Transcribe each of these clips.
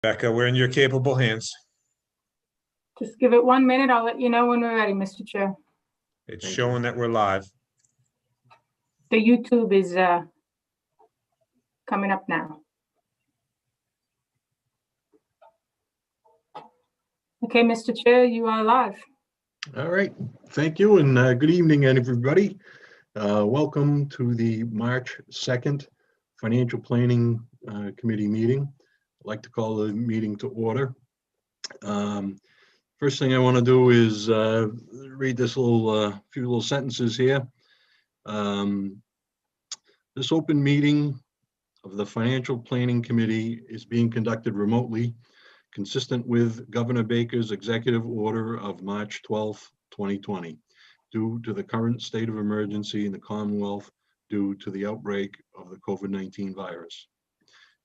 Becca, we're in your capable hands. Just give it 1 minute. I'll let you know when we're ready, Mr. Chair. It's Thank showing that we're live. The YouTube is coming up now. Okay, Mr. Chair, you are live. All right, thank you, and good evening, everybody. Welcome to the March 2nd Financial Planning Committee meeting. I'd like to call the meeting to order. First thing I want to do is read this few little sentences here. This open meeting of the Financial Planning Committee is being conducted remotely, consistent with Governor Baker's executive order of March 12th, 2020, due to the current state of emergency in the Commonwealth due to the outbreak of the COVID-19 virus.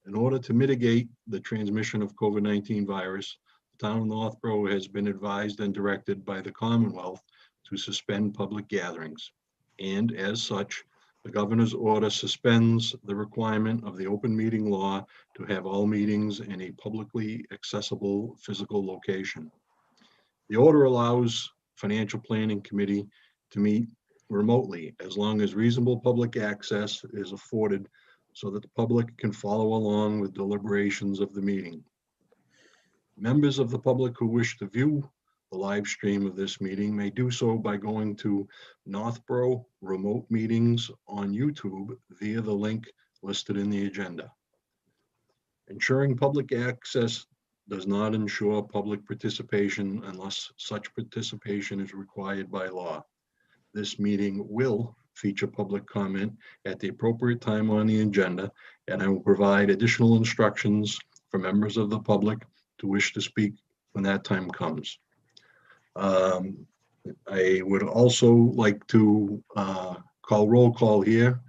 In order to mitigate the transmission of COVID-19 virus, the town of Northborough has been advised and directed by the Commonwealth to suspend public gatherings. And as such, the governor's order suspends the requirement of the open meeting law to have all meetings in a publicly accessible physical location. The order allows Financial Planning Committee to meet remotely as long as reasonable public access is afforded so that the public can follow along with deliberations of the meeting. Members of the public who wish to view the live stream of this meeting may do so by going to Northborough Remote Meetings on YouTube via the link listed in the agenda. Ensuring public access does not ensure public participation unless such participation is required by law. This meeting will feature public comment at the appropriate time on the agenda, and I will provide additional instructions for members of the public to wish to speak when that time comes. I would also like to call roll call here.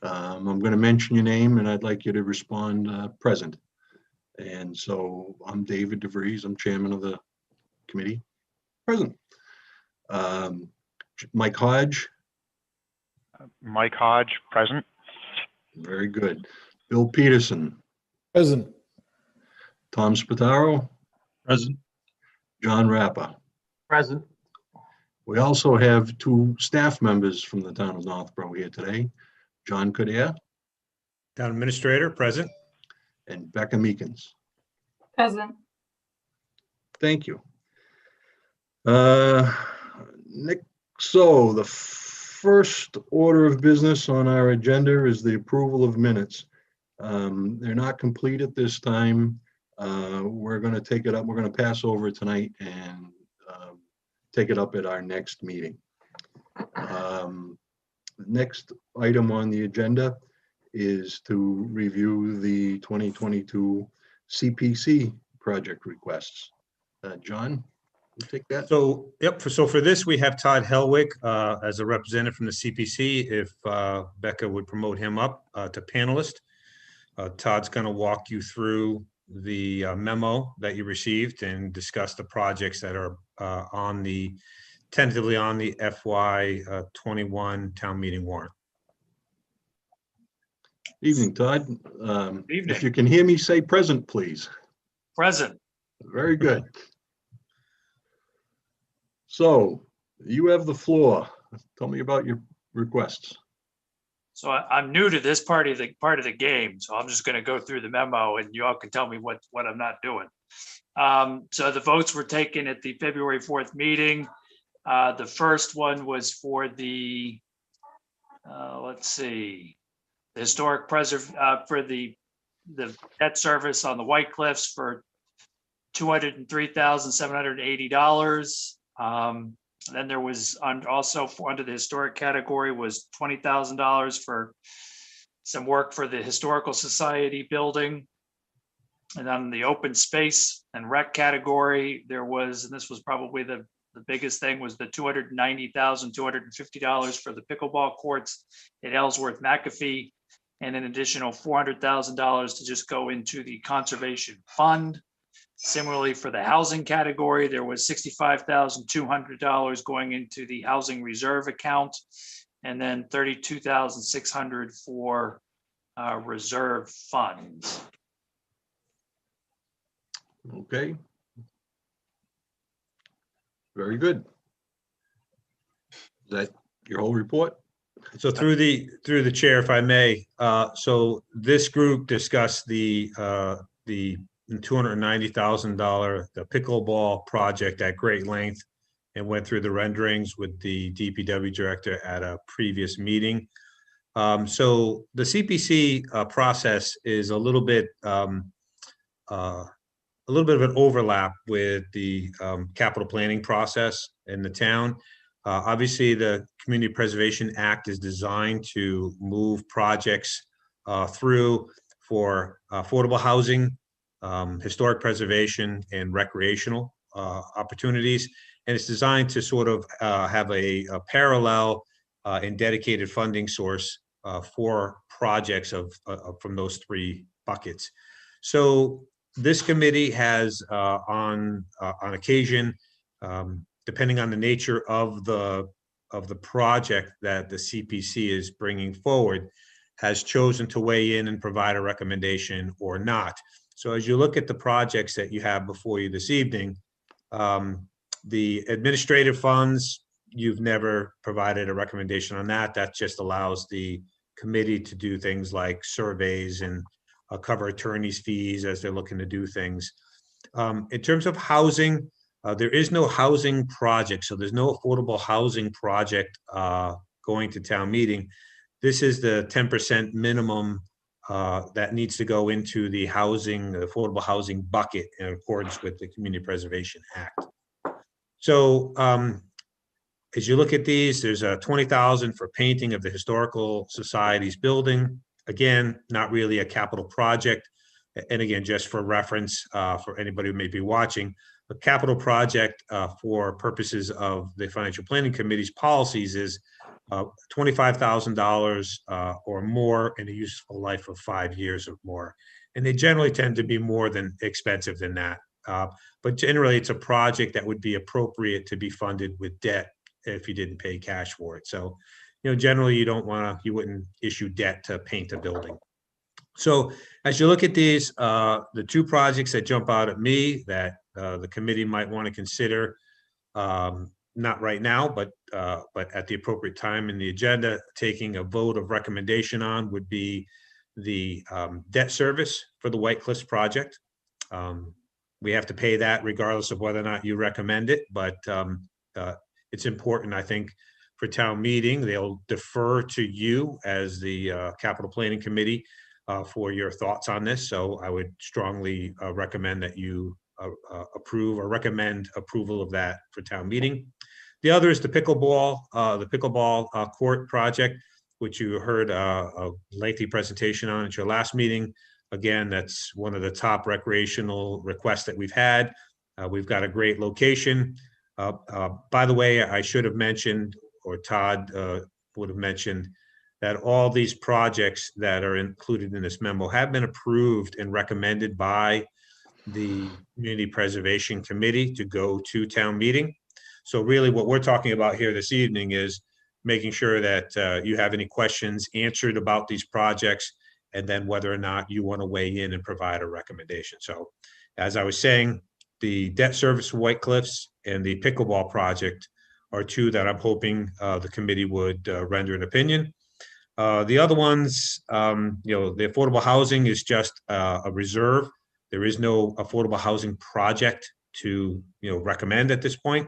I'm going to mention your name and I'd like you to respond present. And so I'm David DeVries. I'm chairman of the committee. Present. Mike Hodge. Mike Hodge, present. Very good. Bill Peterson. Present. Tom Spataro. Present. John Rappa. Present. We also have two staff members from the town of Northborough here today. John Cudere Town administrator, present. and Becca Meekins. Present. Thank you. Nick, so the first order of business on our agenda is the approval of minutes. They're not complete at this time. We're going to take it up. We're going to pass over tonight and take it up at our next meeting. Next item on the agenda is to review the 2022 CPC project requests. John, you take that? So, yep, so for this, we have Todd Helwig as a representative from the CPC. If Becca would promote him up to panelist. Todd's going to walk you through the memo that you received and discuss the projects that are tentatively on the FY 21 town meeting warrant. Evening, Todd. Evening. If you can hear me, say present, please. Present. Very good. So you have the floor. Tell me about your requests. So I'm new to this part of the game, so I'm just going to go through the memo and you all can tell me what I'm not doing. So the votes were taken at the February 4th meeting. The first one was for the, let's see, the historic for the debt service on the White Cliffs for $203,780. Then there was also under the historic category was $20,000 for some work for the Historical Society building. And on the open space and rec category, there was, and this was probably the biggest thing, was the $290,250 for the pickleball courts at Ellsworth McAfee, and an additional $400,000 to just go into the conservation fund. Similarly, for the housing category, there was $65,200 going into the housing reserve account, and then $32,600 for reserve funds. Okay. Very good. Is that your whole report? So through the chair, if I may, so this group discussed the $290,000, the pickleball project at great length and went through the renderings with the DPW director at a previous meeting. So the CPC process is a little bit of an overlap with the capital planning process in the town. Obviously, the Community Preservation Act is designed to move projects through for affordable housing, historic preservation, and recreational opportunities. And it's designed to sort of have a parallel and dedicated funding source for projects from those three buckets. So this committee has on occasion, depending on the nature of the project that the CPC is bringing forward, has chosen to weigh in and provide a recommendation or not. So as you look at the projects that you have before you this evening, the administrative funds, you've never provided a recommendation on that. That just allows the committee to do things like surveys and cover attorneys' fees as they're looking to do things. In terms of housing, there is no housing project, so there's no affordable housing project going to town meeting. This is the 10% minimum that needs to go into the affordable housing bucket in accordance with the Community Preservation Act. So as you look at these, there's a $20,000 for painting of the Historical Society's building. Again, not really a capital project. And again, just for reference, for anybody who may be watching, a capital project for purposes of the Financial Planning Committee's policies is $25,000 or more in a useful life of 5 years or more. And they generally tend to be more than expensive than that. But generally, it's a project that would be appropriate to be funded with debt if you didn't pay cash for it. So, generally, you wouldn't issue debt to paint a building. So as you look at these, the two projects that jump out at me that the committee might want to consider, not right now, but at the appropriate time in the agenda, taking a vote of recommendation on would be the debt service for the White Cliffs project. We have to pay that regardless of whether or not you recommend it, but it's important, I think, for town meeting. They'll defer to you as the capital planning committee for your thoughts on this. So I would strongly recommend that you approve or recommend approval of that for town meeting. The other is the pickleball court project, which you heard a lengthy presentation on at your last meeting. Again, that's one of the top recreational requests that we've had. We've got a great location. By the way, I should have mentioned, or Todd would have mentioned, that all these projects that are included in this memo have been approved and recommended by the Community Preservation Committee to go to town meeting. So really what we're talking about here this evening is making sure that you have any questions answered about these projects, and then whether or not you want to weigh in and provide a recommendation. So as I was saying, the debt service for White Cliffs and the pickleball project are two that I'm hoping the committee would render an opinion. The other ones, the affordable housing is just a reserve. There is no affordable housing project to recommend at this point.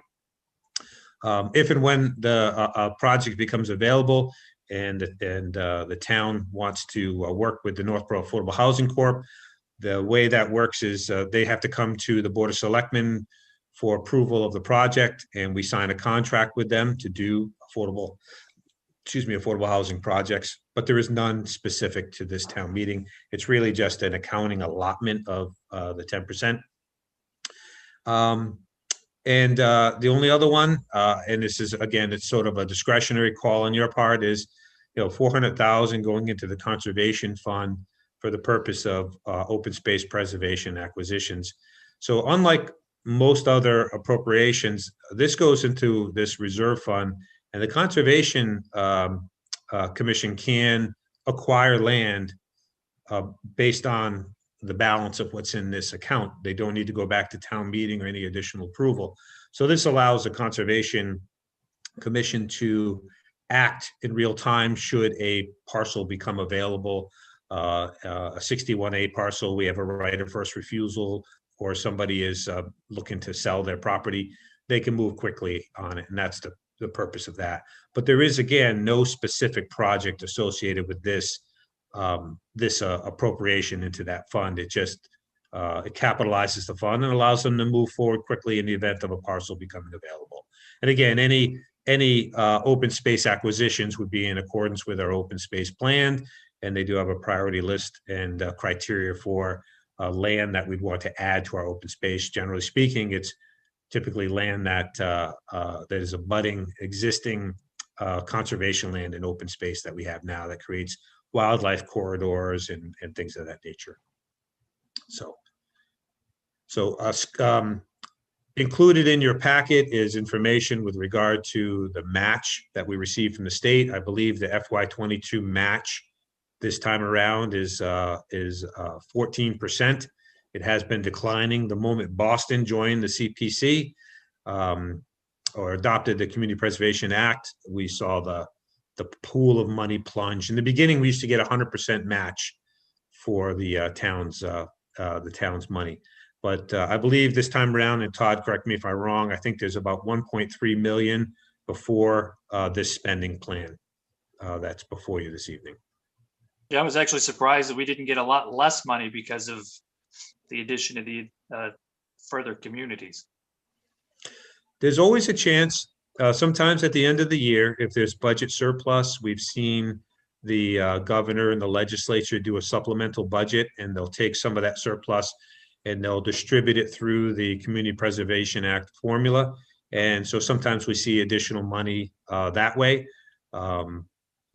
If and when the project becomes available and the town wants to work with the Northborough Affordable Housing Corp., the way that works is they have to come to the Board of Selectmen for approval of the project, and we sign a contract with them to do affordable housing projects, but there is none specific to this town meeting. It's really just an accounting allotment of the 10%. And the only other one, and this is, again, it's sort of a discretionary call on your part, is $400,000 going into the conservation fund for the purpose of open space preservation acquisitions. So unlike most other appropriations, this goes into this reserve fund, and the Conservation Commission can acquire land based on the balance of what's in this account. They don't need to go back to town meeting or any additional approval. So this allows the Conservation Commission to act in real time should a parcel become available. A 61A parcel, we have a right of first refusal, or somebody is looking to sell their property, they can move quickly on it, and that's the purpose of that. But there is, again, no specific project associated with this appropriation into that fund. It just it capitalizes the fund and allows them to move forward quickly in the event of a parcel becoming available. And again, any open space acquisitions would be in accordance with our open space plan, and they do have a priority list and criteria for land that we'd want to add to our open space. Generally speaking, it's typically land that that is abutting existing conservation land and open space that we have now that creates wildlife corridors and things of that nature. So included in your packet is information with regard to the match that we received from the state. I believe the FY22 match this time around is 14%. It has been declining the moment Boston joined the CPC or adopted the Community Preservation Act. We saw the pool of money plunge. In the beginning, we used to get 100% match for the town's money. But I believe this time around, and Todd, correct me if I'm wrong, I think there's about 1.3 million before this spending plan that's before you this evening. Yeah, I was actually surprised that we didn't get a lot less money because of the addition of the further communities. There's always a chance, sometimes at the end of the year, if there's budget surplus. We've seen the governor and the legislature do a supplemental budget, and they'll take some of that surplus and they'll distribute it through the Community Preservation Act formula. And so sometimes we see additional money that way.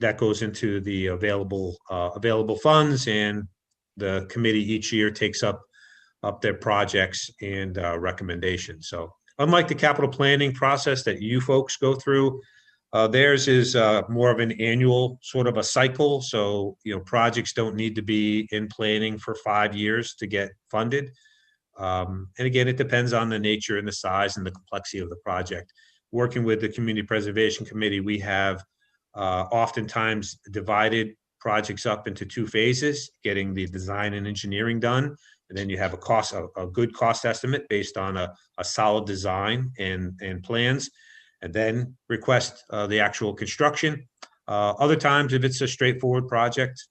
That goes into the available funds, and the committee each year takes up their projects and recommendations. So unlike the capital planning process that you folks go through, theirs is more of an annual sort of a cycle. So, projects don't need to be in planning for 5 years to get funded. And again, it depends on the nature and the size and the complexity of the project. Working with the Community Preservation Committee, we have oftentimes divided projects up into 2 phases, getting the design and engineering done. And then you have a good cost estimate based on a solid design and plans, and then request the actual construction. Other times, if it's a straightforward project,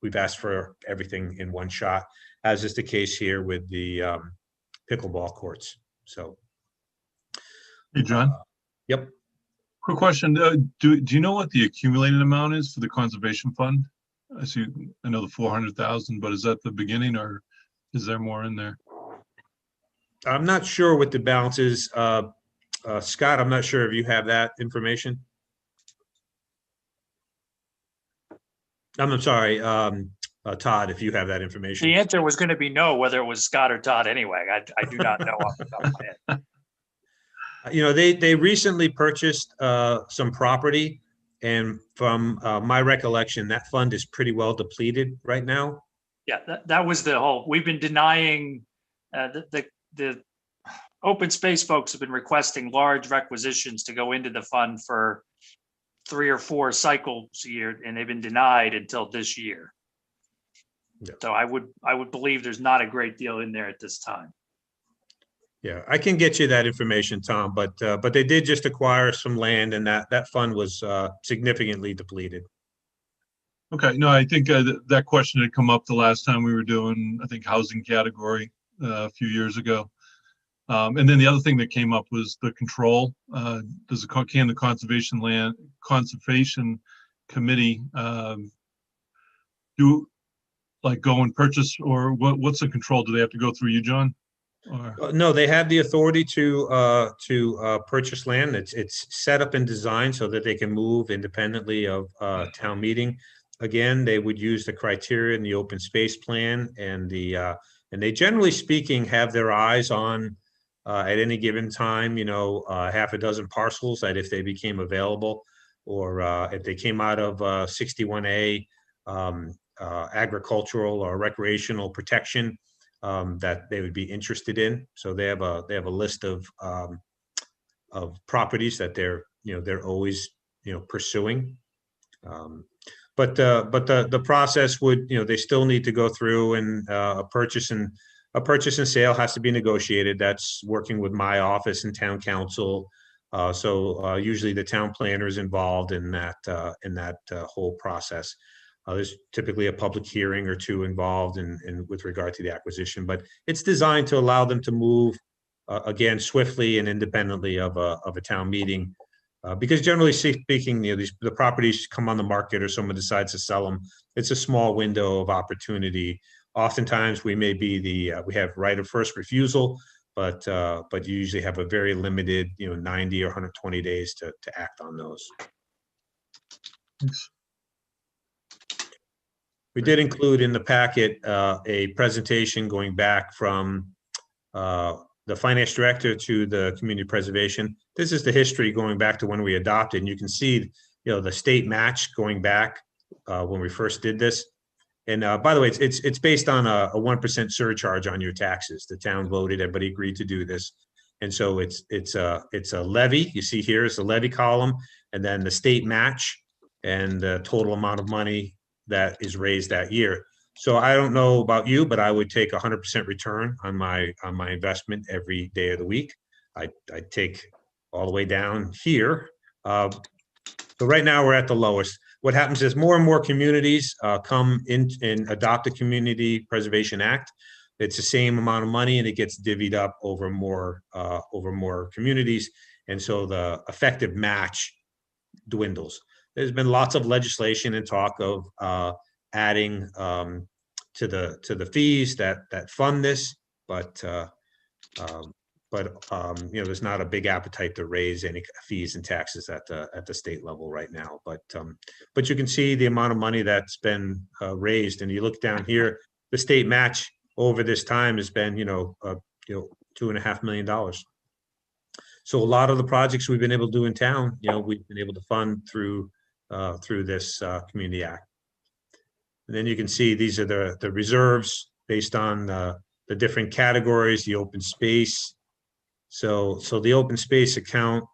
we've asked for everything in one shot, as is the case here with the pickleball courts. So, Hey, John, yep. quick question. Do you know what the accumulated amount is for the conservation fund? I know the 400,000, but is that the beginning, or is there more in there? I'm not sure what the balance is. Scott, I'm not sure if you have that information. I'm sorry, Todd, if you have that information. The answer was going to be no, whether it was Scott or Todd anyway. I do not know off the top of my head. They recently purchased some property, and from my recollection, that fund is pretty well depleted right now. Yeah, that was the whole, we've been denying, the open space folks have been requesting large requisitions to go into the fund for 3 or 4 cycles a year, and they've been denied until this year. Yeah. So I would believe there's not a great deal in there at this time. Yeah, I can get you that information, Tom, but they did just acquire some land, and that fund was significantly depleted. Okay, no, I think that question had come up the last time we were doing, I think, housing category a few years ago. And then the other thing that came up was the control. Can the conservation committee go and purchase, or what's the control? Do they have to go through you, John? Or? No, they have the authority to purchase land. It's set up and designed so that they can move independently of town meeting. Again, they would use the criteria in the open space plan, and they generally speaking have their eyes on at any given time, half a dozen parcels that if they became available, or if they came out of 61A, agricultural or recreational protection that they would be interested in. So they have a list of properties that they're always pursuing. But the process would, they still need to go through, and a purchase and sale has to be negotiated. That's working with my office and town council. So usually the town planner is involved in that whole process. There's typically a public hearing or two involved in with regard to the acquisition, but it's designed to allow them to move again swiftly and independently of a town meeting. Because generally speaking, the properties come on the market or someone decides to sell them. It's a small window of opportunity. Oftentimes we may be we have right of first refusal, but you usually have a very limited, 90 or 120 days to act on those. Thanks. We did include in the packet a presentation going back from the finance director to the community preservation. This is the history going back to when we adopted, and you can see, the state match going back when we first did this. And by the way, it's based on a 1% surcharge on your taxes. The town voted, everybody agreed to do this. And so it's a levy. You see here is the levy column, and then the state match and the total amount of money that is raised that year. So I don't know about you, but I would take 100% return on my investment every day of the week. I take all the way down here. So right now we're at the lowest. What happens is more and more communities come in and adopt the Community Preservation Act. It's the same amount of money, and it gets divvied up over more communities, and so the effective match dwindles. There's been lots of legislation and talk of adding to the fees that fund this, but there's not a big appetite to raise any fees and taxes at the state level right now. But you can see the amount of money that's been raised, and you look down here, the state match over this time has been $2.5 million. So a lot of the projects we've been able to do in town, we've been able to fund through this Community Act. And then you can see these are the reserves based on the different categories, the open space. So the open space account,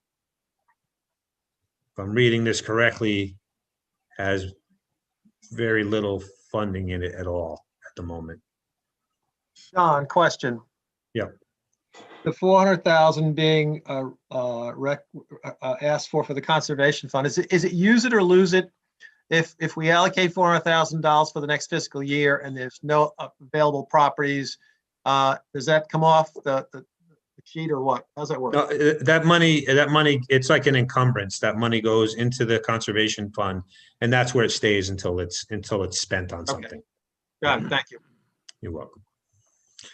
if I'm reading this correctly, has very little funding in it at all at the moment. John, question. Yeah. The 400,000 being asked for the conservation fund, is it use it or lose it? If we allocate $400,000 for the next fiscal year and there's no available properties, does that come off the sheet or what? How's that work? No, that money, it's like an encumbrance. That money goes into the conservation fund, and that's where it stays until it's spent on something. Got it. Thank you. You're welcome.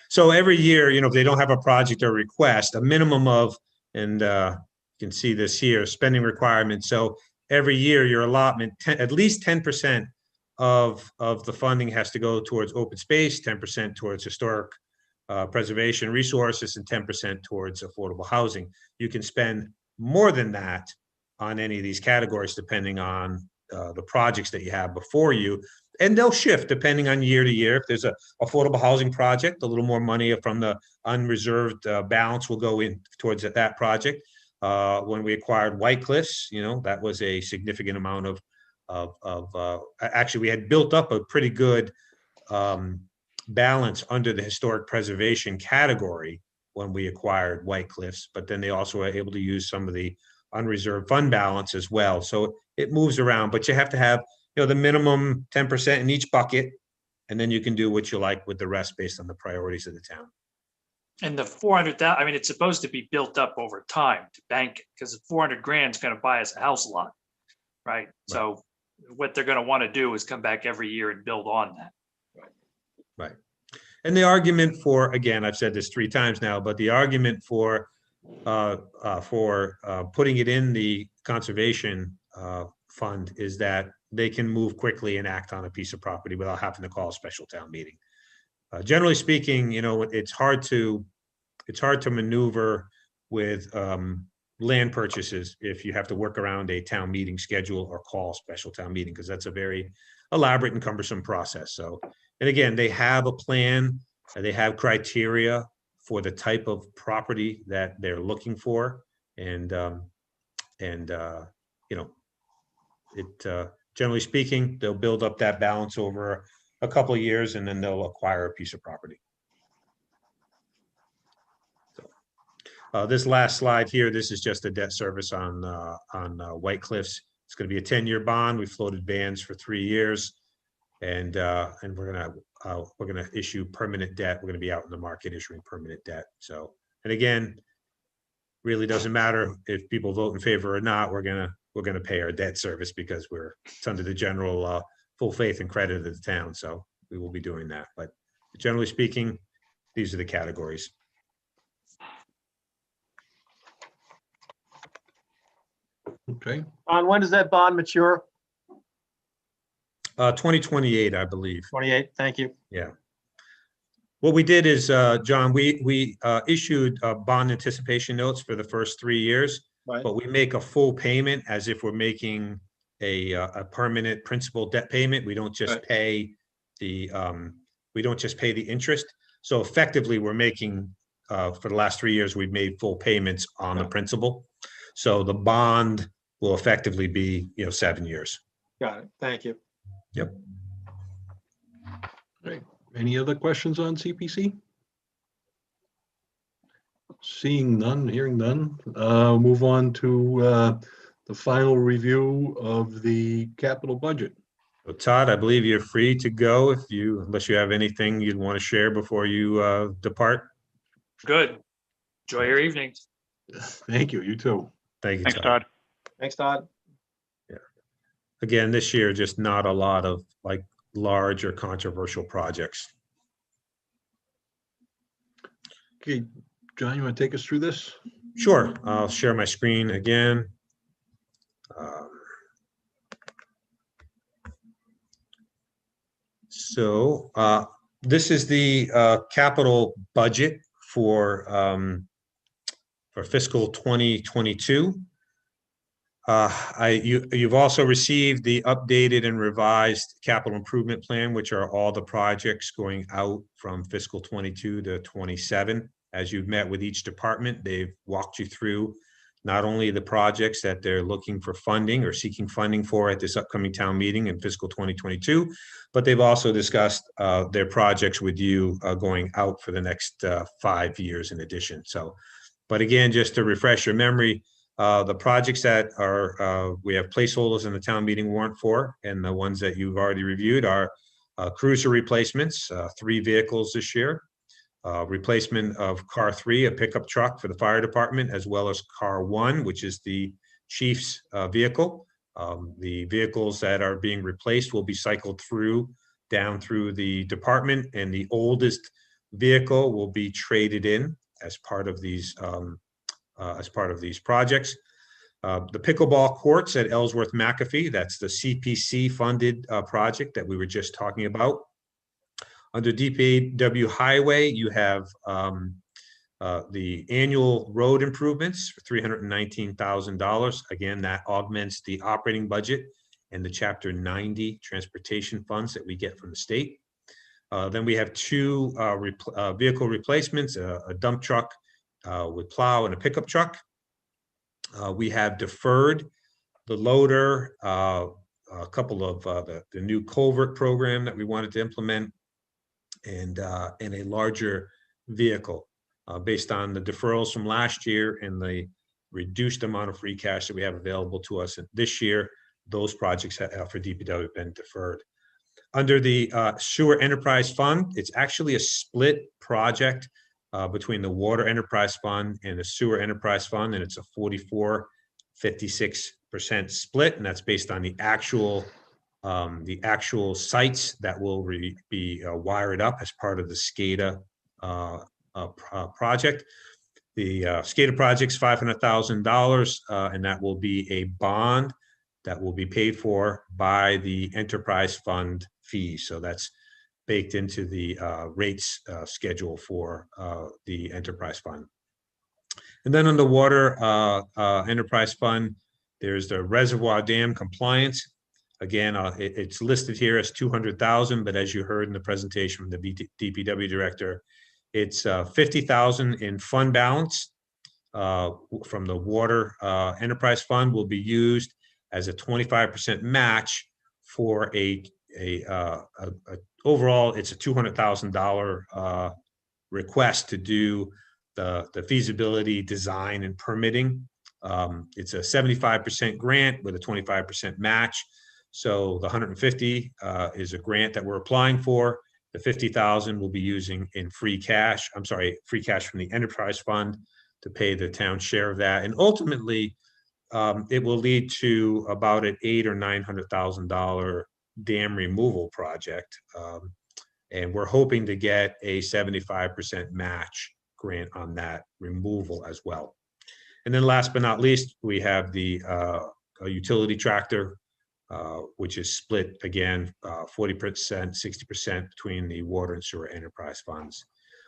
So every year, if they don't have a project or request, a minimum of, and you can see this here, spending requirement. So every year, your allotment, at least 10% of the funding has to go towards open space, 10% towards historic preservation resources, and 10% towards affordable housing. You can spend more than that on any of these categories depending on the projects that you have before you, and they'll shift depending on year to year. If there's a affordable housing project, a little more money from the unreserved balance will go in towards that project. When we acquired White Cliffs, that was a significant amount of actually we had built up a pretty good balance under the historic preservation category when we acquired White Cliffs, but then they also were able to use some of the unreserved fund balance as well. So it moves around, but you have to have, the minimum 10% in each bucket, and then you can do what you like with the rest based on the priorities of the town. And the 400,000, it's supposed to be built up over time to bank it, because the 400 grand is going to buy us a house lot, right? So what they're going to want to do is come back every year and build on that. Right. And the argument for, again, I've said this 3 times now, but the argument for putting it in the conservation fund is that they can move quickly and act on a piece of property without having to call a special town meeting. Generally speaking, it's hard to maneuver with land purchases if you have to work around a town meeting schedule or call special town meeting, because that's a very elaborate and cumbersome process. So, and again, they have a plan, they have criteria for the type of property that they're looking for. And you know, generally speaking, they'll build up that balance over a couple of years and then they'll acquire a piece of property. This last slide here, this is just a debt service on White Cliffs. It's going to be a 10-year bond. We floated bands for 3 years, and we're gonna issue permanent debt. We're going to be out in the market issuing permanent debt. So, and again, really doesn't matter if people vote in favor or not. We're gonna pay our debt service because it's under the general full faith and credit of the town. So we will be doing that. But generally speaking, these are the categories. Okay, When does that bond mature? 2028, I believe. 28, thank you. Yeah. What we did is, John, we issued bond anticipation notes for the first 3 years, Right. but we make a full payment as if we're making a permanent principal debt payment. We don't just Right. pay the interest. So effectively, we're making, for the last 3 years, we've made full payments on the Right. principal. So the bond will effectively be, 7 years. Got it, thank you. Yep. great. Any other questions on CPC? Seeing none, hearing none, move on to the final review of the capital budget. So Todd, I believe you're free to go unless you have anything you'd want to share before you depart. Good. Enjoy your evening. Thank you, you too. Thank you, Thanks, Todd. Todd. Thanks, Todd. Again, this year, just not a lot of like large or controversial projects. Okay, John, you want to take us through this? Sure, I'll share my screen again. So this is the capital budget for fiscal 2022. You've also received the updated and revised capital improvement plan, which are all the projects going out from fiscal 22 to 27. As you've met with each department, they've walked you through not only the projects that they're looking for funding or seeking funding for at this upcoming town meeting in fiscal 2022, but they've also discussed their projects with you going out for the next 5 years in addition. So, but again, just to refresh your memory, the projects that we have placeholders in the town meeting warrant for, and the ones that you've already reviewed are cruiser replacements, 3 vehicles this year, replacement of car 3, a pickup truck for the fire department, as well as car 1, which is the chief's vehicle. The vehicles that are being replaced will be cycled down through the department, and the oldest vehicle will be traded in as part of these projects. The pickleball courts at Ellsworth McAfee, that's the CPC funded project that we were just talking about. Under DPW Highway, you have the annual road improvements for $319,000. Again, that augments the operating budget and the Chapter 90 transportation funds that we get from the state. Then we have 2 vehicle replacements, a dump truck with plow and a pickup truck. We have deferred the loader, a couple of the new culvert program that we wanted to implement, and a larger vehicle based on the deferrals from last year and the reduced amount of free cash that we have available to us this year. Those projects for DPW have been deferred. Under the Sewer Enterprise Fund, it's actually a split project between the Water Enterprise Fund and the Sewer Enterprise Fund, and it's a 44-56% split, and that's based on the actual sites that will be wired up as part of the SCADA project. The SCADA project's $500,000, and that will be a bond that will be paid for by the enterprise fund fees. So that's baked into the rates schedule for the enterprise fund. And then on the Water Enterprise Fund, there's the reservoir dam compliance. Again, it's listed here as 200,000, but as you heard in the presentation from the DPW director, it's 50,000 in fund balance from the water enterprise fund will be used as a 25% match for a overall, it's a $200,000 request to do the feasibility design and permitting. It's a 75% grant with a 25% match. So the 150 is a grant that we're applying for. The 50,000 will be using in free cash. I'm sorry, free cash from the enterprise fund to pay the town share of that. And ultimately, it will lead to about an $800,000 or $900,000 dam removal project. And we're hoping to get a 75% match grant on that removal as well. And then last but not least, we have the utility tractor, which is split again, 40%, 60% between the water and sewer enterprise funds.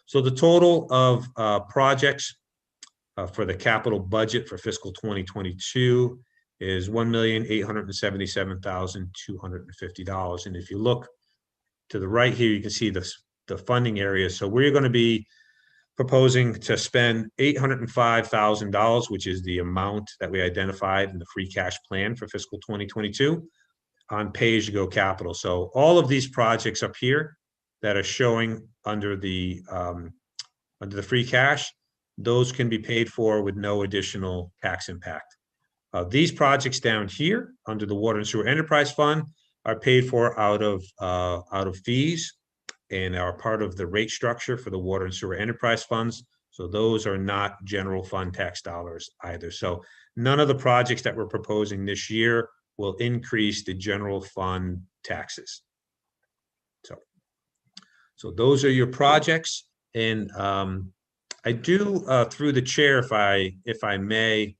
So the total of projects for the capital budget for fiscal 2022 is $1,877,250. And if you look to the right here, you can see the funding areas. So we're going to be proposing to spend $805,000, which is the amount that we identified in the free cash plan for fiscal 2022 on pay-as-you-go capital. So all of these projects up here that are showing under the free cash, those can be paid for with no additional tax impact. These projects down here under the Water and Sewer Enterprise Fund are paid for out of fees and are part of the rate structure for the Water and Sewer Enterprise Funds. So those are not general fund tax dollars either. So none of the projects that we're proposing this year will increase the general fund taxes. So those are your projects. And I do, through the chair, if I may,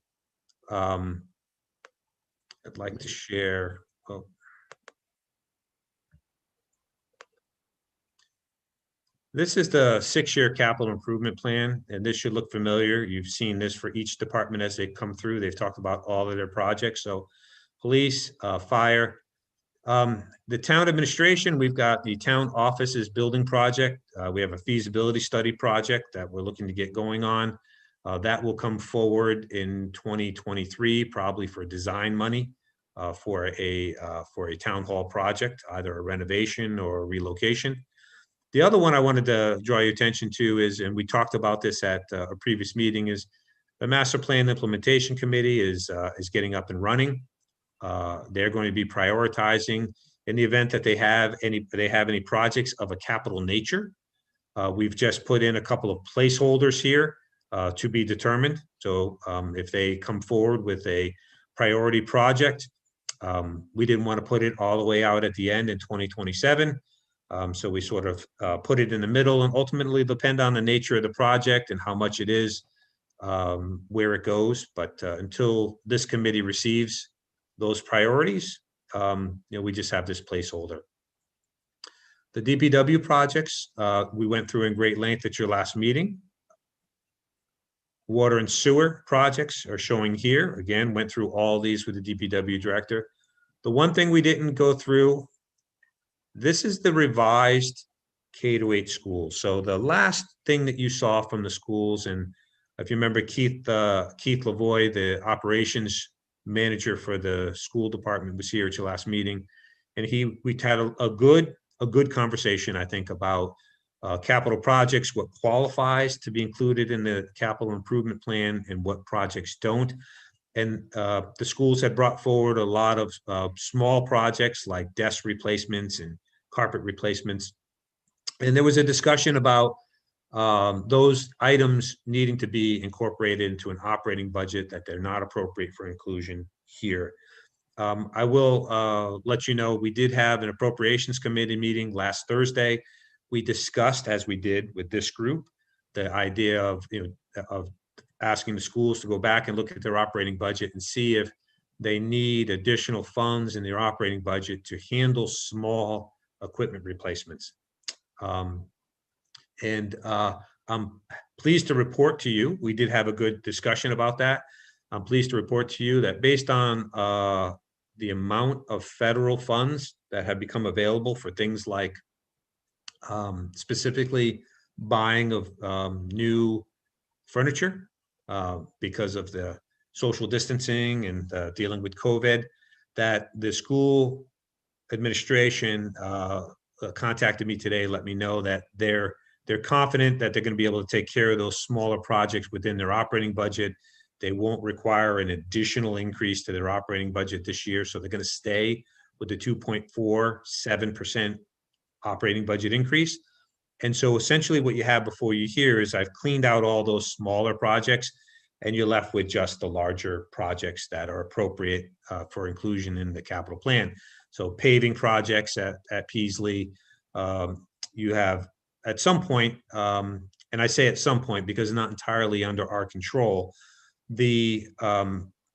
I'd like to share. Oh. This is the 6-year capital improvement plan, and this should look familiar. You've seen this for each department as they come through. They've talked about all of their projects. So police, fire, the town administration, we've got the town offices building project. We have a feasibility study project that we're looking to get going on. That will come forward in 2023, probably for design money for a town hall project, either a renovation or a relocation. The other one I wanted to draw your attention to is, and we talked about this at a previous meeting, is the Master Plan Implementation Committee is getting up and running. They're going to be prioritizing in the event that they have any projects of a capital nature. We've just put in a couple of placeholders here to be determined. So if they come forward with a priority project, we didn't want to put it all the way out at the end in 2027. So we sort of put it in the middle, and ultimately depend on the nature of the project and how much it is, where it goes. But until this committee receives those priorities, we just have this placeholder. The DPW projects, we went through in great length at your last meeting. Water and sewer projects are showing here. Again, went through all these with the DPW director. The one thing we didn't go through, this is the revised K-8 schools. So the last thing that you saw from the schools, and if you remember Keith Lavoie, the operations manager for the school department, was here at your last meeting, and we had a good conversation, I think, about capital projects, what qualifies to be included in the capital improvement plan and what projects don't. And the schools had brought forward a lot of small projects like desk replacements and carpet replacements. And there was a discussion about those items needing to be incorporated into an operating budget, that they're not appropriate for inclusion here. I will let you know, we did have an appropriations committee meeting last Thursday. We discussed, as we did with this group, the idea of asking the schools to go back and look at their operating budget and see if they need additional funds in their operating budget to handle small equipment replacements. I'm pleased to report to you, we did have a good discussion about that. I'm pleased to report to you that based on the amount of federal funds that have become available for things like specifically buying of new furniture because of the social distancing and dealing with COVID, that the school administration contacted me today, let me know that they're confident that they're going to be able to take care of those smaller projects within their operating budget. They won't require an additional increase to their operating budget this year, so they're going to stay with the 2.47% operating budget increase. And so essentially what you have before you here is I've cleaned out all those smaller projects, and you're left with just the larger projects that are appropriate for inclusion in the capital plan. So paving projects at Peaslee, you have at some point, and I say at some point because it's not entirely under our control, the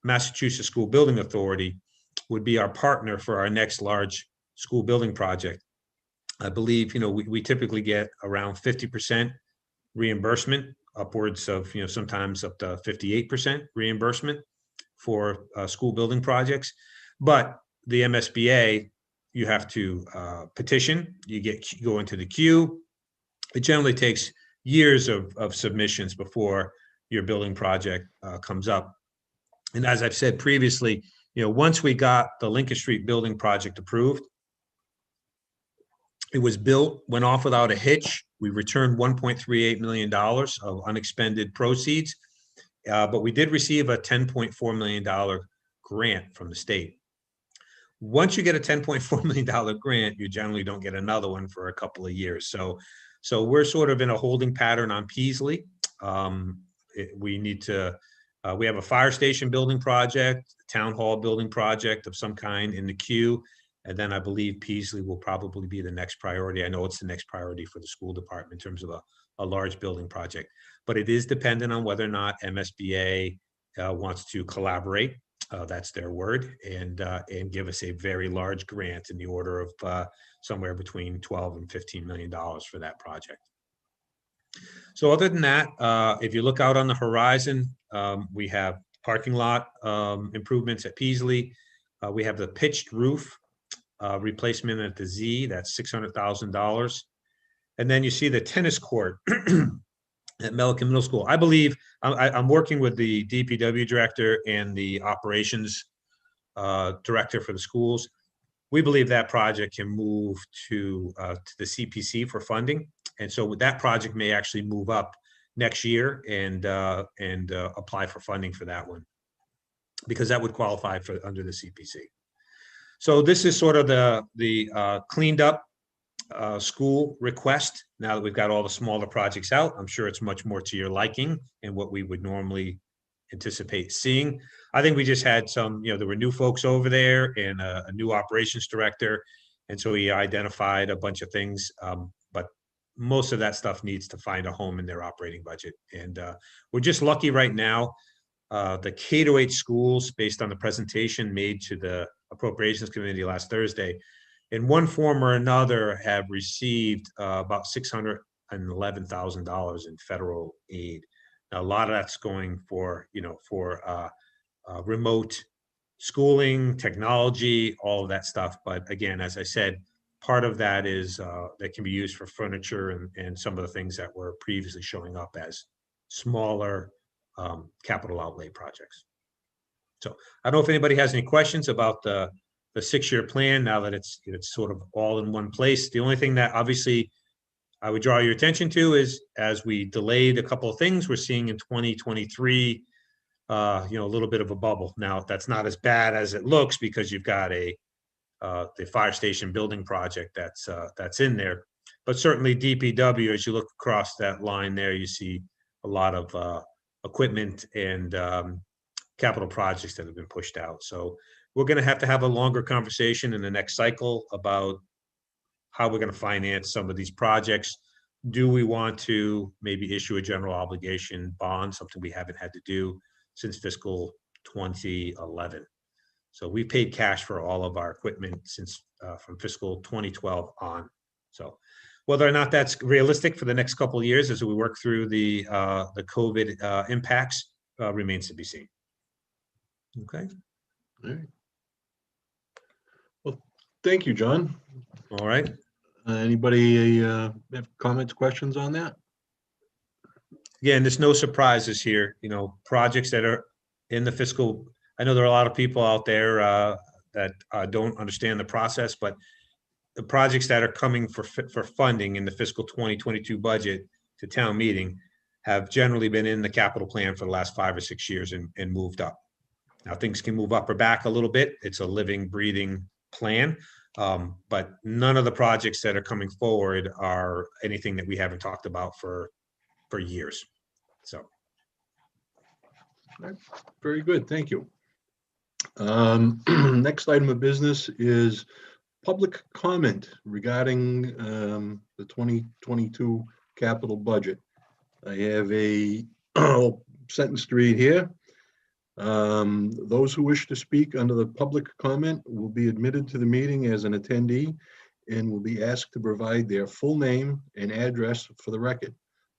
Massachusetts School Building Authority would be our partner for our next large school building project. I believe, we typically get around 50% reimbursement, upwards of, sometimes up to 58% reimbursement for school building projects. But the MSBA, you have to petition, you go into the queue. It generally takes years of submissions before your building project comes up. And as I've said previously, once we got the Lincoln Street building project approved, it was built, went off without a hitch. We returned $1.38 million of unexpended proceeds, but we did receive a $10.4 million grant from the state. Once you get a $10.4 million grant, you generally don't get another one for a couple of years. So we're sort of in a holding pattern on Peaslee. We have a fire station building project, town hall building project of some kind in the queue. And then I believe Peaslee will probably be the next priority. I know it's the next priority for the school department in terms of a large building project, but it is dependent on whether or not MSBA wants to collaborate. That's their word, and give us a very large grant in the order of somewhere between $12 and $15 million for that project. So other than that, if you look out on the horizon, we have parking lot improvements at Peaslee. We have the pitched roof replacement at the Z, that's $600,000. And then you see the tennis court at Milliken Middle School. I believe I'm working with the DPW director and the operations director for the schools. We believe that project can move to the CPC for funding. And so that project may actually move up next year and apply for funding for that one, because that would qualify for under the CPC. So this is sort of the cleaned up school request. Now that we've got all the smaller projects out, I'm sure it's much more to your liking and what we would normally anticipate seeing. I think we just had some, there were new folks over there and a new operations director. And so he identified a bunch of things, but most of that stuff needs to find a home in their operating budget. And we're just lucky right now. The K-8 schools, based on the presentation made to the Appropriations Committee last Thursday, in one form or another have received about $611,000 in federal aid. Now, a lot of that's going for, remote schooling, technology, all of that stuff. But again, as I said, part of that is that can be used for furniture and some of the things that were previously showing up as smaller capital outlay projects. So I don't know if anybody has any questions about the 6-year plan now that it's sort of all in one place. The only thing that obviously I would draw your attention to is, as we delayed a couple of things, we're seeing in 2023, a little bit of a bubble. Now that's not as bad as it looks, because you've got the fire station building project that's in there. But certainly DPW, as you look across that line there, you see a lot of equipment and capital projects that have been pushed out. So we're going to have a longer conversation in the next cycle about how we're going to finance some of these projects. Do we want to maybe issue a general obligation bond, something we haven't had to do since fiscal 2011? So we paid cash for all of our equipment since from fiscal 2012 on. So whether or not that's realistic for the next couple of years as we work through the COVID impacts remains to be seen. Okay. All right. Thank you, John. All right. Anybody have comments, questions on that? Again, there's no surprises here, you know, projects that are in the fiscal. I know there are a lot of people out there that don't understand the process, but the projects that are coming for funding in the fiscal 2022 budget to town meeting have generally been in the capital plan for the last 5 or 6 years and moved up. Now, things can move up or back a little bit. It's a living, breathing plan. But none of the projects that are coming forward are anything that we haven't talked about for years. So. Very good, thank you. Next item of business is public comment regarding the 2022 capital budget. I have a sentence to read here. Those who wish to speak under the public comment will be admitted to the meeting as an attendee and will be asked to provide their full name and address for the record.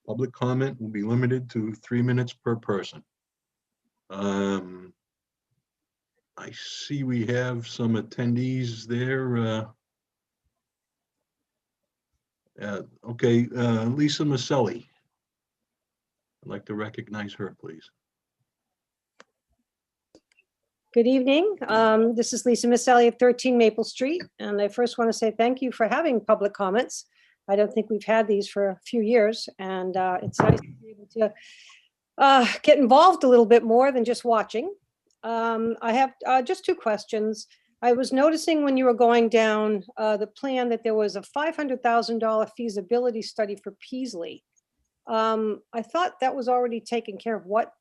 Public comment will be limited to 3 minutes per person. I see we have some attendees there. Okay, Lisa Maselli. I'd like to recognize her, please. Good evening. This is Lisa Maselli of 13 Maple Street, and I first want to say thank you for having public comments. I don't think we've had these for a few years, and it's nice to be able to get involved a little bit more than just watching. I have just 2 questions. I was noticing when you were going down the plan that there was a $500,000 feasibility study for Peasley. I thought that was already taken care of. What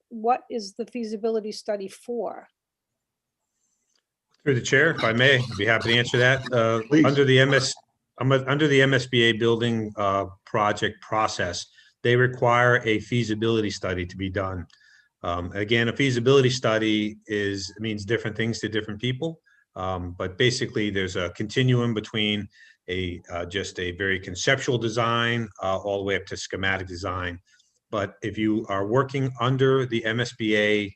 is the feasibility study for? Through the chair, if I may, I'd be happy to answer that. Please. Under the MSBA building project process, they require a feasibility study to be done. Again, a feasibility study means different things to different people, but basically there's a continuum between just a very conceptual design all the way up to schematic design. But if you are working under the MSBA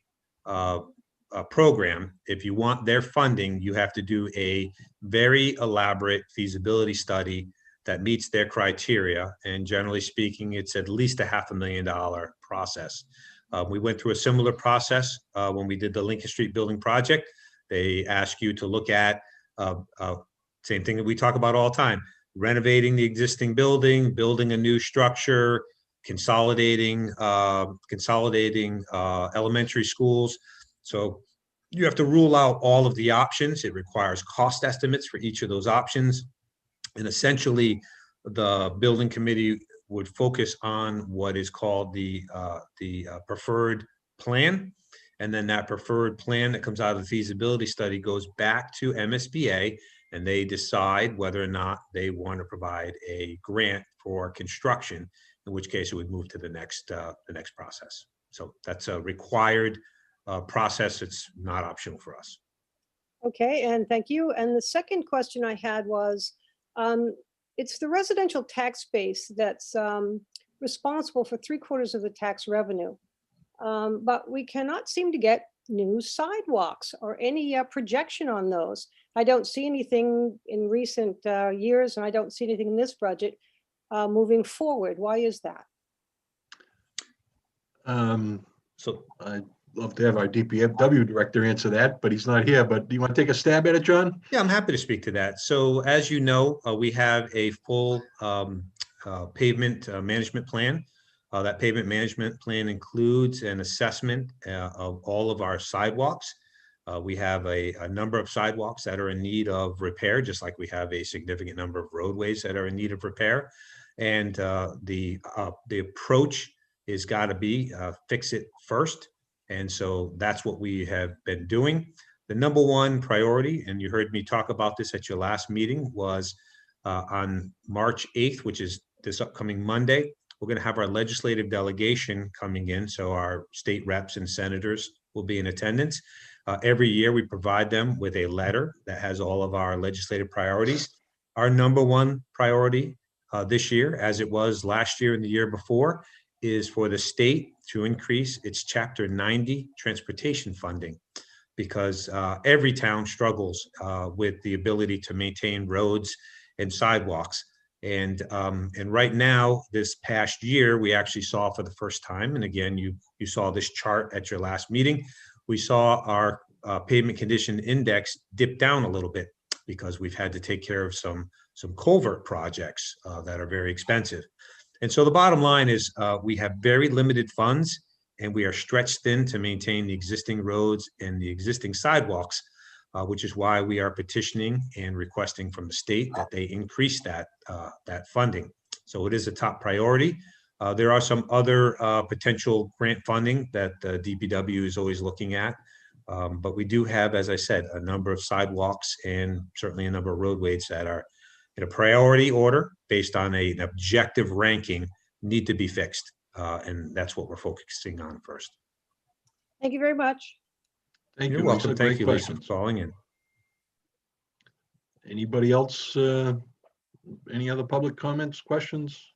program, if you want their funding, you have to do a very elaborate feasibility study that meets their criteria. And generally speaking, it's at least a $500,000 process. We went through a similar process when we did the Lincoln Street building project. They ask you to look at same thing that we talk about all the time: renovating the existing building, building a new structure, consolidating elementary schools. So you have to rule out all of the options. It requires cost estimates for each of those options. And essentially, the building committee would focus on what is called the preferred plan. And then that preferred plan that comes out of the feasibility study goes back to MSBA, and they decide whether or not they want to provide a grant for construction, in which case it would move to the next process. So that's a required process. It's not optional for us. Okay, and thank you. And the second question I had was, it's the residential tax base that's responsible for 3/4 of the tax revenue. But we cannot seem to get new sidewalks or any projection on those. I don't see anything in recent years, and I don't see anything in this budget moving forward. Why is that? So I'd love to have our DPW director answer that, but he's not here. But do you want to take a stab at it, John? Yeah, I'm happy to speak to that. So as you know, we have a full pavement management plan. That pavement management plan includes an assessment of all of our sidewalks. We have a number of sidewalks that are in need of repair, just like we have a significant number of roadways that are in need of repair. And the approach is got to be fix it first. And so that's what we have been doing. The number one priority, and you heard me talk about this at your last meeting, was on March 8th, which is this upcoming Monday. We're going to have our legislative delegation coming in. So our state reps and senators will be in attendance. Every year we provide them with a letter that has all of our legislative priorities. Our number one priority this year, as it was last year and the year before, is for the state to increase its Chapter 90 transportation funding, because every town struggles with the ability to maintain roads and sidewalks. And right now, this past year, we actually saw for the first time, and again, you saw this chart at your last meeting, we saw our pavement condition index dip down a little bit because we've had to take care of some culvert projects that are very expensive. And so the bottom line is we have very limited funds, and we are stretched thin to maintain the existing roads and the existing sidewalks, which is why we are petitioning and requesting from the state that they increase that funding. So it is a top priority. There are some other potential grant funding that the DPW is always looking at. But we do have, as I said, a number of sidewalks and certainly a number of roadways that are in a priority order based on an objective ranking need to be fixed. And that's what we're focusing on first. Thank you very much. Thank You're you, welcome. Lisa. Thank Great you, Lisa, for questions. calling in. Anybody else, any other public comments, questions?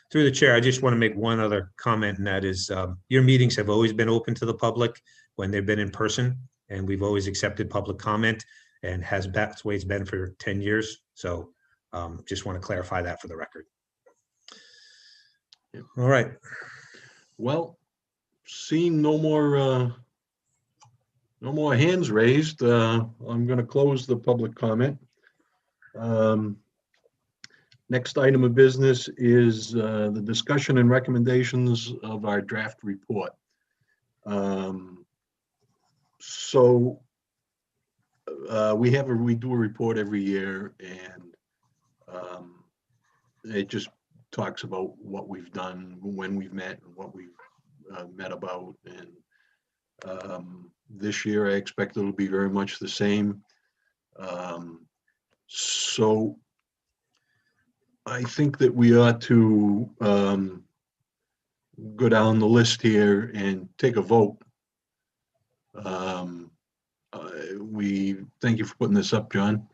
Through the chair, I just want to make one other comment, and that is your meetings have always been open to the public when they've been in person, and we've always accepted public comment, and that's the way it's been for 10 years. So just want to clarify that for the record. Yep. All right. Well, seeing no more hands raised, I'm going to close the public comment. Next item of business is the discussion and recommendations of our draft report. So we do a report every year, and it just talks about what we've done, when we've met, and what we've met about. And this year, I expect it'll be very much the same. So I think that we ought to go down the list here and take a vote. We thank you for putting this up, John.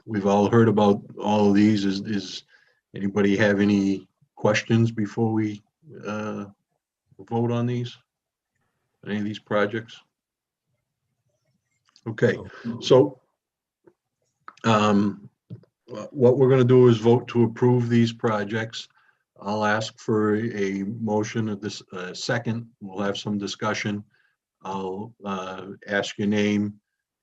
We've all heard about all of these. Is anybody have any questions before we vote on these? Any of these projects? Okay, so what we're going to do is vote to approve these projects. I'll ask for a motion at this second. We'll have some discussion. I'll ask your name,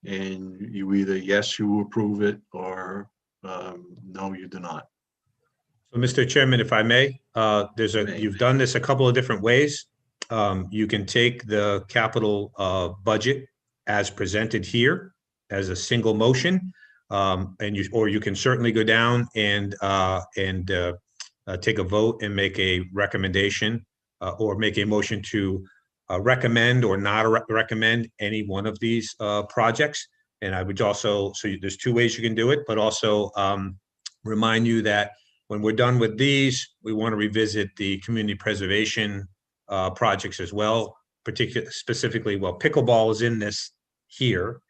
and you either yes, you approve it, or no, you do not. So, Mr. Chairman, if I may, May. you've done this a couple of different ways. You can take the capital budget as presented here as a single motion, or you can certainly go down and take a vote and make a recommendation or make a motion to recommend or not recommend any one of these projects. And I would also, there's two ways you can do it, but also remind you that when we're done with these, we want to revisit the community preservation projects as well, specifically, well, pickleball is in this here.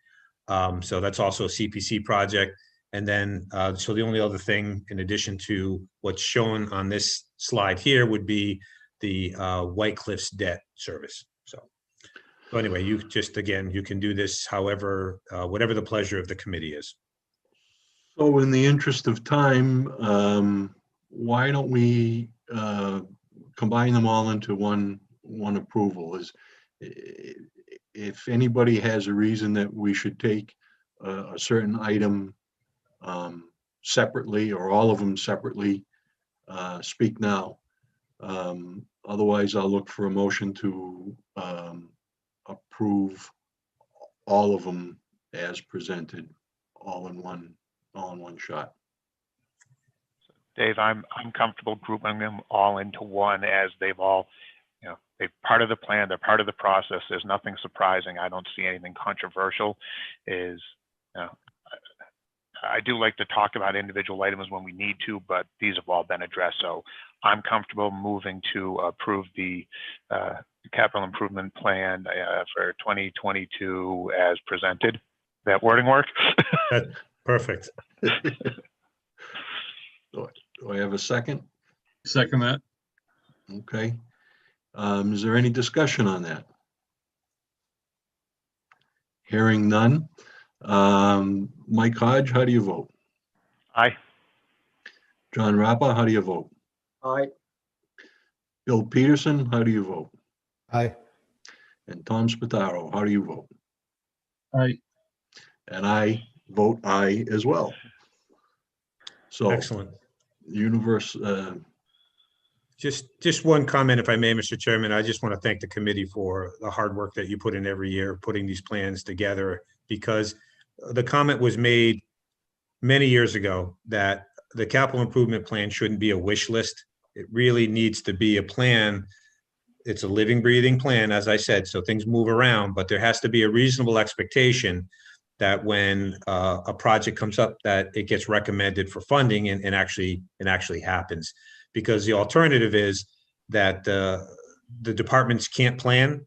So that's also a CPC project. And then, so the only other thing in addition to what's shown on this slide here would be the White Cliffs debt service. So anyway, you can do this however, whatever the pleasure of the committee is. So in the interest of time, why don't we combine them all into one approval? If anybody has a reason that we should take a certain item separately, or all of them separately, speak now. Otherwise, I'll look for a motion to approve all of them as presented, all in one shot. Dave, I'm comfortable grouping them all into one, as they've all, they're part of the plan, they're part of the process. There's nothing surprising. I don't see anything controversial. I do like to talk about individual items when we need to, but these have all been addressed. So I'm comfortable moving to approve the capital improvement plan for 2022 as presented. That wording work? Perfect. Do I have a second? Second that. Okay. Is there any discussion on that? Hearing none. Mike Hodge, how do you vote? Aye. John Rappa, how do you vote? Aye. Bill Peterson, how do you vote? Aye. And Tom Spataro, how do you vote? Aye. And I vote aye as well. So Excellent. universe, Just one comment, if I may, Mr. Chairman. I just want to thank the committee for the hard work that you put in every year, putting these plans together, because the comment was made many years ago that the capital improvement plan shouldn't be a wish list. It really needs to be a plan. It's a living, breathing plan, as I said, so things move around, but there has to be a reasonable expectation that when a project comes up, that it gets recommended for funding and actually happens. Because the alternative is that the departments can't plan,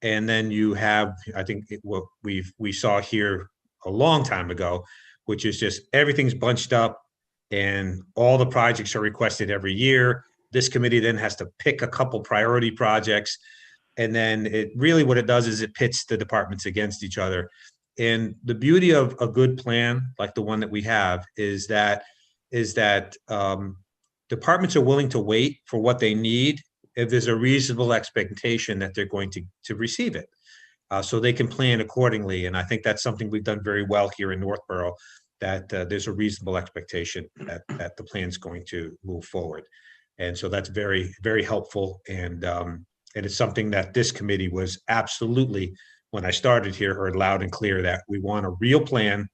and then you have, I think, what we saw here a long time ago, which is just everything's bunched up and all the projects are requested every year. This committee then has to pick a couple priority projects, and then it really what it does is it pits the departments against each other. And the beauty of a good plan like the one that we have is that departments are willing to wait for what they need if there's a reasonable expectation that they're going to receive it. So they can plan accordingly. And I think that's something we've done very well here in Northborough, that there's a reasonable expectation that the plan's going to move forward. And so that's very, very helpful. And it's something that this committee was absolutely, when I started here, heard loud and clear that we want a real plan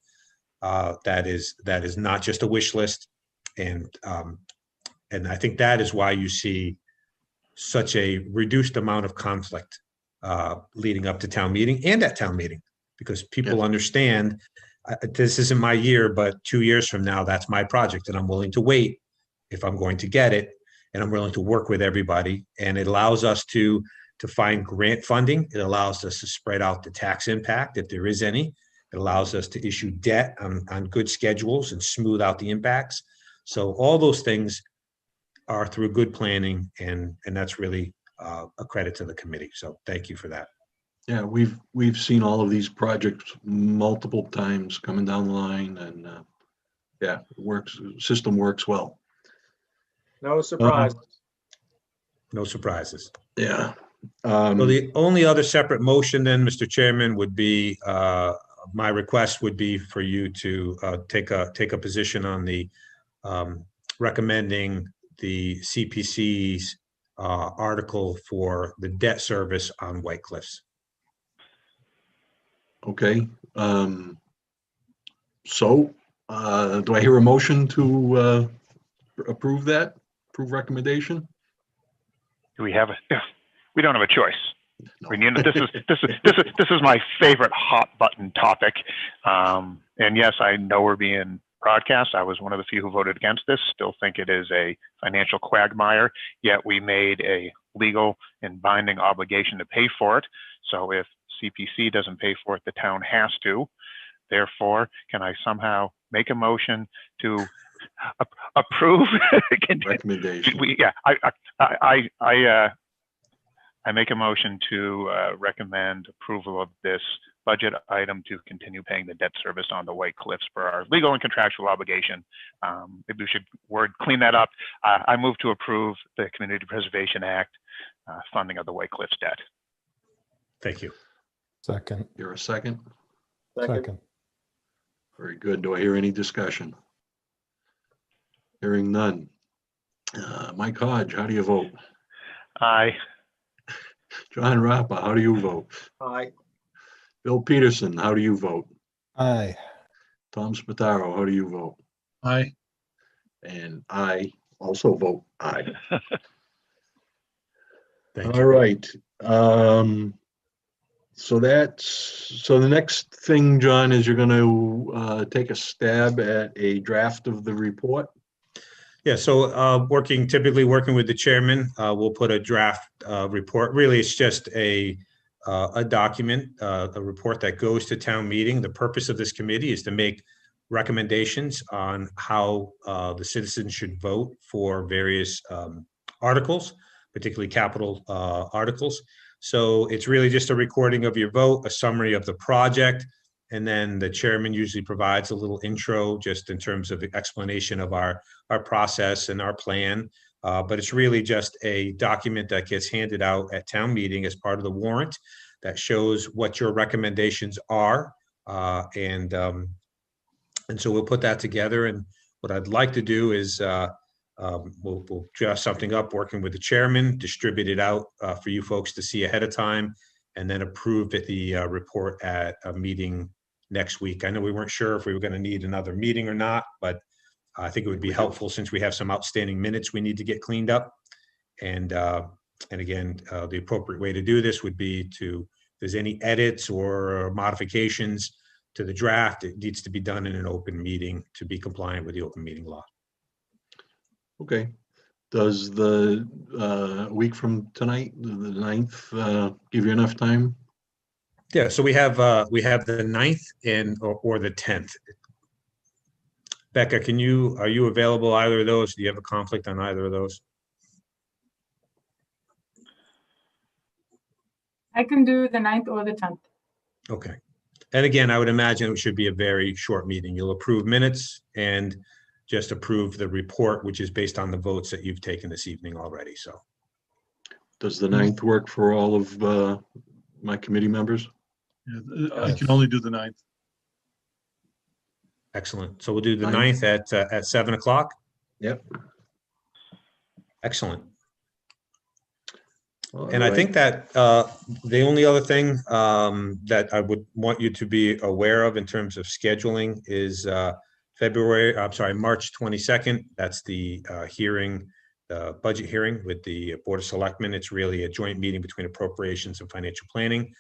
that is not just a wish list. And I think that is why you see such a reduced amount of conflict leading up to town meeting and at town meeting, because people understand this isn't my year, but 2 years from now, that's my project, and I'm willing to wait if I'm going to get it, and I'm willing to work with everybody. And it allows us to find grant funding. It allows us to spread out the tax impact if there is any. It allows us to issue debt on good schedules and smooth out the impacts. So all those things are through good planning, and that's really a credit to the committee. So thank you for that. yeah, we've seen all of these projects multiple times coming down the line, and yeah, it works, system works well. No surprise. No surprises. Yeah. So the only other separate motion then, Mr. Chairman, would be, my request would be for you to take a position on the recommending the CPC's article for the debt service on White Cliffs. Okay. So do I hear a motion to approve that, approve recommendation? Do we have a, we don't have a choice. We need, this is my favorite hot button topic. And yes, I know we're being broadcast. I was one of the few who voted against this, still think it is a financial quagmire, yet we made a legal and binding obligation to pay for it. So if CPC doesn't pay for it, the town has to. Therefore, can I somehow make a motion to approve? Recommendation. I make a motion to recommend approval of this budget item to continue paying the debt service on the White Cliffs for our legal and contractual obligation. Maybe we should clean that up. I move to approve the Community Preservation Act funding of the White Cliffs debt. Thank you. Second. You're a second? Second. Very good. Do I hear any discussion? Hearing none. Mike Hodge, how do you vote? Aye. John Rappa, how do you vote? Aye. Bill Peterson, how do you vote? Aye. Tom Spataro, how do you vote? Aye. And I also vote aye. Thank All you. right. So the next thing, John, is you're going to take a stab at a draft of the report. Yeah, so typically working with the chairman, we'll put a draft report. Really, it's just a document, a report that goes to town meeting. The purpose of this committee is to make recommendations on how the citizens should vote for various articles, particularly capital articles. So it's really just a recording of your vote, a summary of the project, and then the chairman usually provides a little intro just in terms of the explanation of our process and our plan. But it's really just a document that gets handed out at town meeting as part of the warrant that shows what your recommendations are. And so we'll put that together. And what I'd like to do is we'll draft something up, working with the chairman, distribute it out for you folks to see ahead of time, and then approve the report at a meeting next week. I know we weren't sure if we were going to need another meeting or not, but I think it would be helpful since we have some outstanding minutes we need to get cleaned up. And again, the appropriate way to do this would be to, if there's any edits or modifications to the draft, it needs to be done in an open meeting to be compliant with the open meeting law. Okay. Does the week from tonight, the 9th, give you enough time? Yeah, so we have the 9th or the 10th. Becca, are you available either of those? Do you have a conflict on either of those? I can do the 9th or the 10th. Okay. And again, I would imagine it should be a very short meeting. You'll approve minutes and just approve the report, which is based on the votes that you've taken this evening already. So Does the 9th work for all of my committee members? Yeah, I can only do the 9th. excellent. So we'll do the 9th. 9th at 7 o'clock. Yep. Excellent. All And I right. think that the only other thing that I would want you to be aware of in terms of scheduling is March 22nd. That's the hearing, the budget hearing with the Board of Selectmen. It's really a joint meeting between appropriations and financial planning.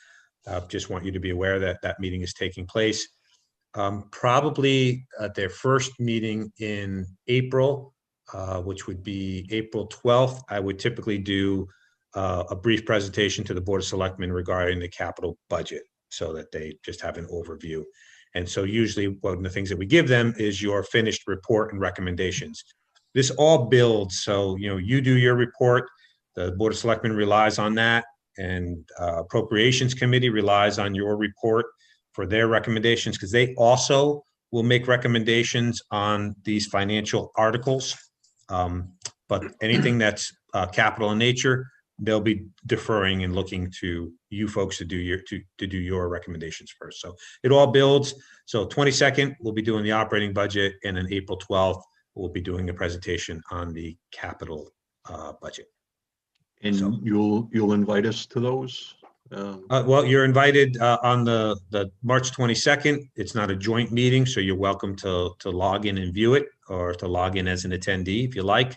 Just want you to be aware that that meeting is taking place. Probably at their first meeting in April, which would be April 12th, I would typically do a brief presentation to the Board of Selectmen regarding the capital budget so that they just have an overview. And so usually one of the things that we give them is your finished report and recommendations. This all builds. So, you do your report, the Board of Selectmen relies on that, and Appropriations Committee relies on your report for their recommendations, because they also will make recommendations on these financial articles. But anything that's capital in nature, they'll be deferring and looking to you folks to do your recommendations first. So it all builds. So 22nd, we'll be doing the operating budget, and then April 12th, we'll be doing a presentation on the capital budget. And So- you'll invite us to those? Well, you're invited on the March 22nd. It's not a joint meeting, so you're welcome to log in and view it, or to log in as an attendee if you like.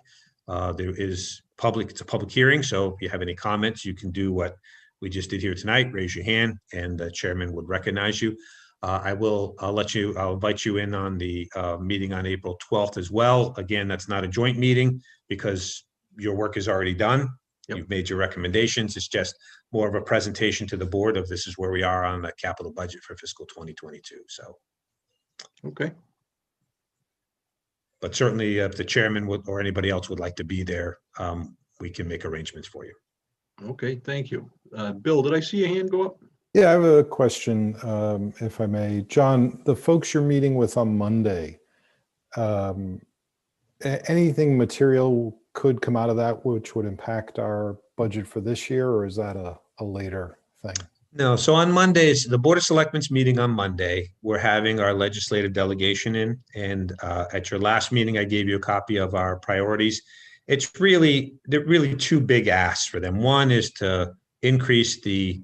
There is it's a public hearing, so if you have any comments, you can do what we just did here tonight, raise your hand, and the chairman would recognize you. I'll invite you in on the meeting on April 12th as well. Again, that's not a joint meeting because your work is already done. Yep. You've made your recommendations. It's just more of a presentation to the board of this is where we are on the capital budget for fiscal 2022. So, Okay. but certainly if the chairman would, or anybody else would like to be there, we can make arrangements for you. Okay, thank you. Bill, did I see your hand go up? Yeah, I have a question, if I may. John, the folks you're meeting with on Monday, anything material could come out of that which would impact our budget for this year, or is that a later thing? No, so on Mondays, the Board of Selectmen's meeting on Monday, we're having our legislative delegation in, and at your last meeting, I gave you a copy of our priorities. They're really two big asks for them. One is to increase the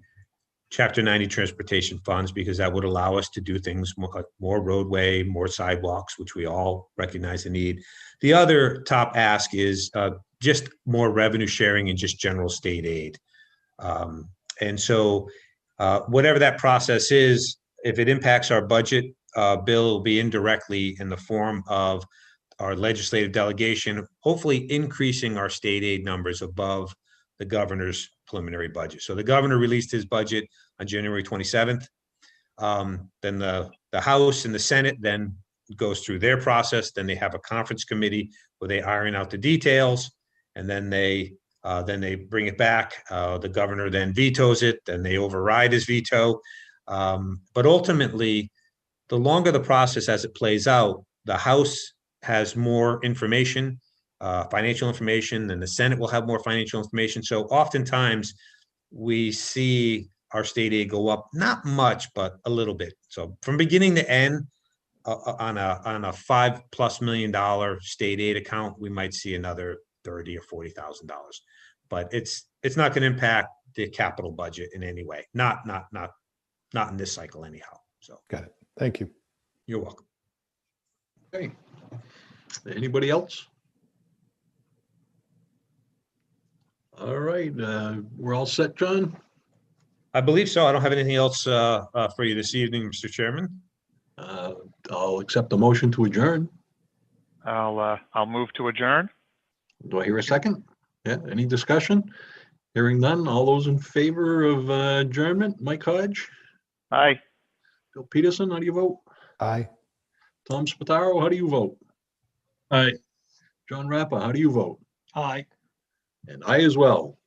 Chapter 90 transportation funds, because that would allow us to do things more roadway, more sidewalks, which we all recognize the need. The other top ask is just more revenue sharing and just general state aid. And so whatever that process is, if it impacts our budget, bill will be indirectly in the form of our legislative delegation, hopefully increasing our state aid numbers above the governor's preliminary budget. So the governor released his budget on January 27th. Then the House and the Senate then goes through their process. Then they have a conference committee where they iron out the details, and then they Then they bring it back. The governor then vetoes it, then they override his veto. But ultimately, the longer the process as it plays out, the House has more information, financial information, and the Senate will have more financial information. So oftentimes we see our state aid go up, not much, but a little bit. So from beginning to end, on a $5+ million state aid account, we might see another $30,000 or $40,000. But it's not going to impact the capital budget in any way. Not in this cycle anyhow. So Got it. Thank you. you're welcome. Okay. Anybody else? All right, we're all set, John? I believe so. I don't have anything else for you this evening, Mr. Chairman. I'll accept the motion to adjourn. I'll move to adjourn. Do I hear a second? Yeah, any discussion? Hearing none, all those in favor of adjournment, Mike Hodge, Aye. Bill Peterson, how do you vote? Aye. Tom Spataro, how do you vote? Aye. John Rappa, how do you vote? Aye. And I as well.